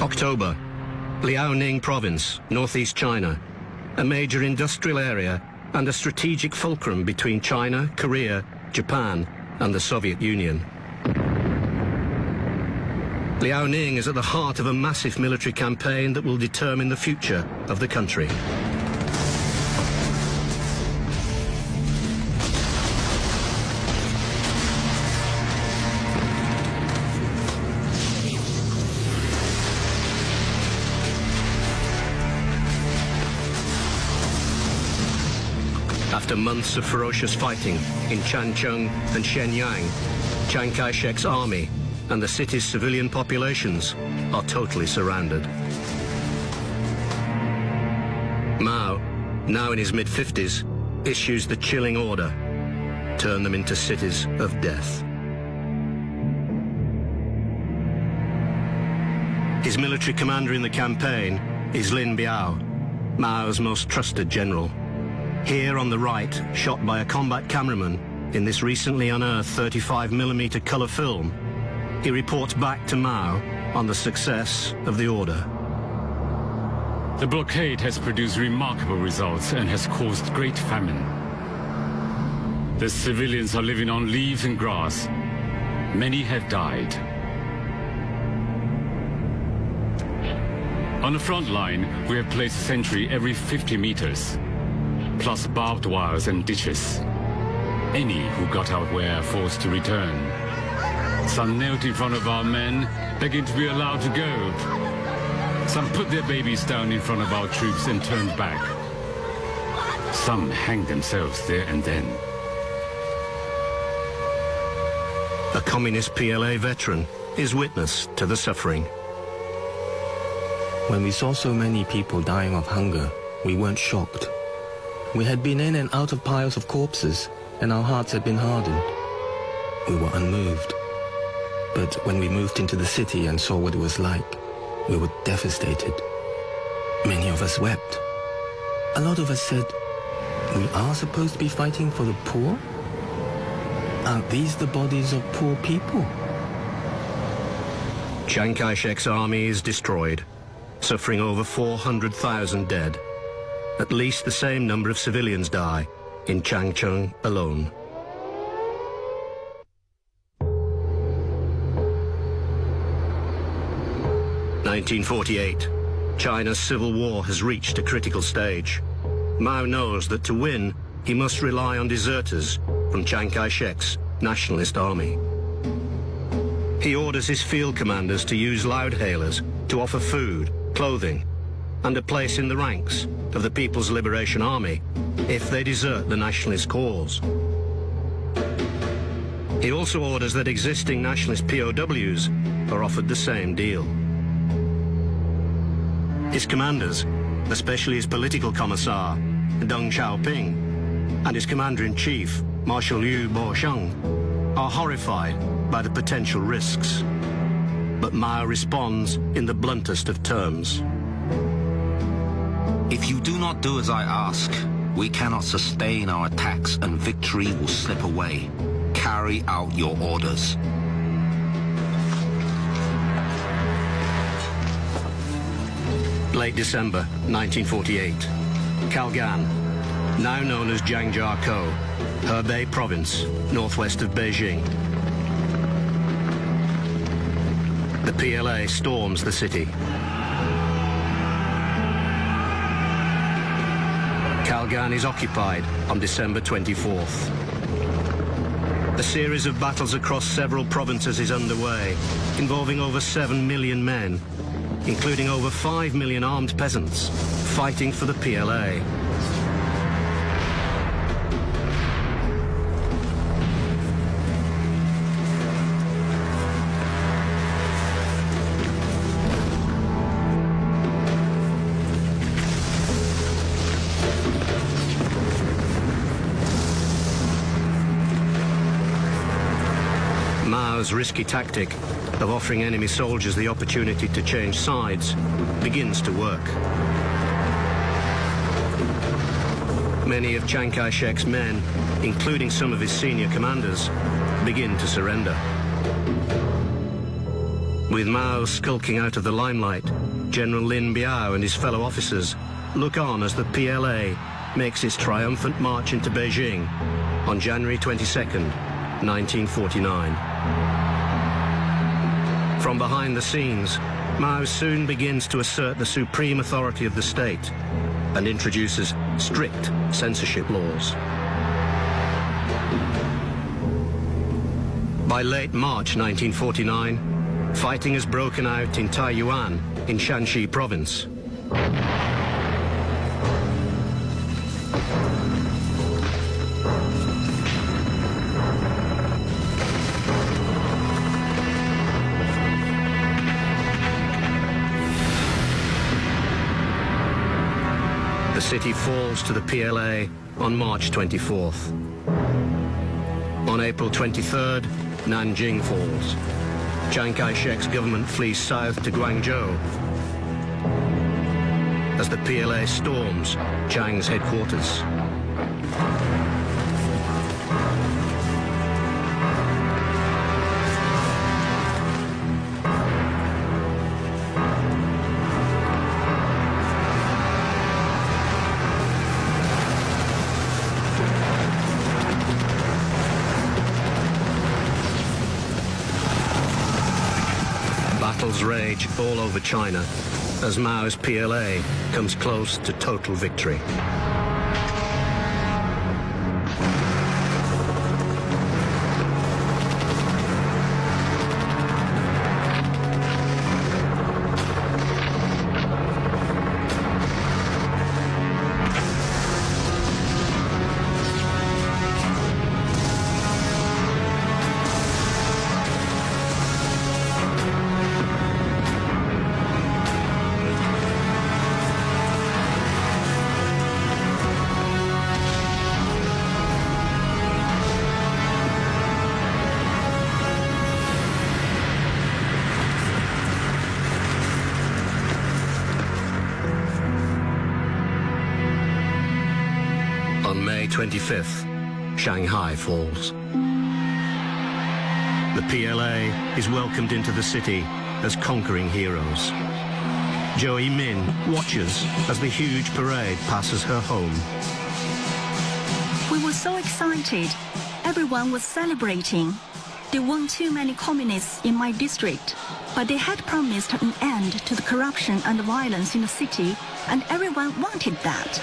October, Liaoning Province, northeast China, a major industrial area and a strategic fulcrum between China, Korea, Japan, and the Soviet Union. Liaoning is at the heart of a massive military campaign that will determine the future of the country. After months of ferocious fighting in Changchun and Shenyang, Chiang Kai-shek's army and the city's civilian populations are totally surrounded. Mao, now in his mid-50s, issues the chilling order: turn them into cities of death. His military commander in the campaign is Lin Biao, Mao's most trusted general. Here on the right, shot by a combat cameraman in this recently unearthed 35mm colour film, he reports back to Mao on the success of the order. The blockade has produced remarkable results and has caused great famine. The civilians are living on leaves and grass. Many have died. On the front line, we have placed a sentry every 50 meters. Plus barbed wires and ditches. Any who got out were forced to return. Some knelt in front of our men, begging to be allowed to go. Some put their babies down in front of our troops and turned back. Some hanged themselves there and then. A communist PLA veteran is witness to the suffering. When we saw so many people dying of hunger, we weren't shocked. We had been in and out of piles of corpses, and our hearts had been hardened. We were unmoved. But when we moved into the city and saw what it was like, we were devastated. Many of us wept. A lot of us said, we are supposed to be fighting for the poor? Aren't these the bodies of poor people? Chiang Kai-shek's army is destroyed, suffering over 400,000 dead. At least the same number of civilians die in Changchun alone. (1948). China's civil war has reached a critical stage. Mao knows that to win, he must rely on deserters from Chiang Kai-shek's nationalist army. He orders his field commanders to use loudhailers to offer food, clothing, and a place in the ranks of the People's Liberation Army if they desert the nationalist cause. He also orders that existing nationalist POWs are offered the same deal. His commanders, especially his political commissar, Deng Xiaoping, and his commander-in-chief, Marshal Liu Bosheng, are horrified by the potential risks. But Mao responds in the bluntest of terms. If you do not do as I ask, we cannot sustain our attacks and victory will slip away. Carry out your orders. Late December 1948, Kalgan, now known as Jiangjiakou, Hebei Province, northwest of Beijing. The PLA storms the city. Kalgan is occupied on December 24th. A series of battles across several provinces is underway, involving over 7 million men, including over 5 million armed peasants, fighting for the PLA. Mao's risky tactic of offering enemy soldiers the opportunity to change sides begins to work. Many of Chiang Kai-shek's men, including some of his senior commanders, begin to surrender. With Mao skulking out of the limelight, General Lin Biao and his fellow officers look on as the PLA makes its triumphant march into Beijing on January 22nd, 1949. From behind the scenes, Mao soon begins to assert the supreme authority of the state and introduces strict censorship laws. By late March 1949, fighting has broken out in Taiyuan in Shanxi province. The city falls to the PLA on March 24th. On April 23rd, Nanjing falls. Chiang Kai-shek's government flees south to Guangzhou as the PLA storms Chiang's headquarters. Battles rage all over China as Mao's PLA comes close to total victory. On May 25th, Shanghai falls. The PLA is welcomed into the city as conquering heroes. Zhou Yimin watches as the huge parade passes her home. We were so excited. Everyone was celebrating. There weren't too many communists in my district, but they had promised an end to the corruption and the violence in the city, and everyone wanted that.